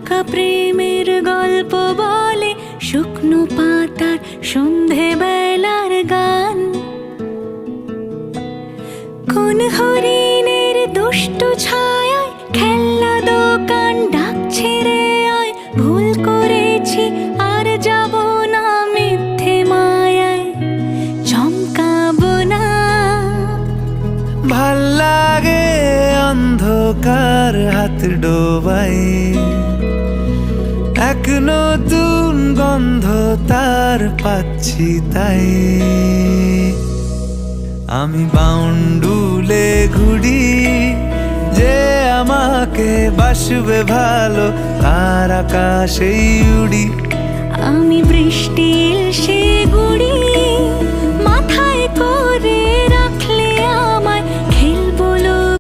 ফাঁকা প্রেমের গল্প বলে শুকনো পাতার সন্ধে বেলার গান। কোন হরিণের দুষ্ট ছায়ায় খেলনা দোকান ডাকছে রে আয়, ভুল করেছি আর যাব না মিথ্যে মায়ায় চমকাবো না। ভাল লাগে অন্ধকার হাত ডোবাই, এক নতুন গন্ধ তার পাচ্ছি তাই। আমি বাউন্ডুলে ঘুরি, যে আমাকে বাসবে ভালো তার আকাশেই উড়ি। আমি বৃষ্টি এসে গুড়ি,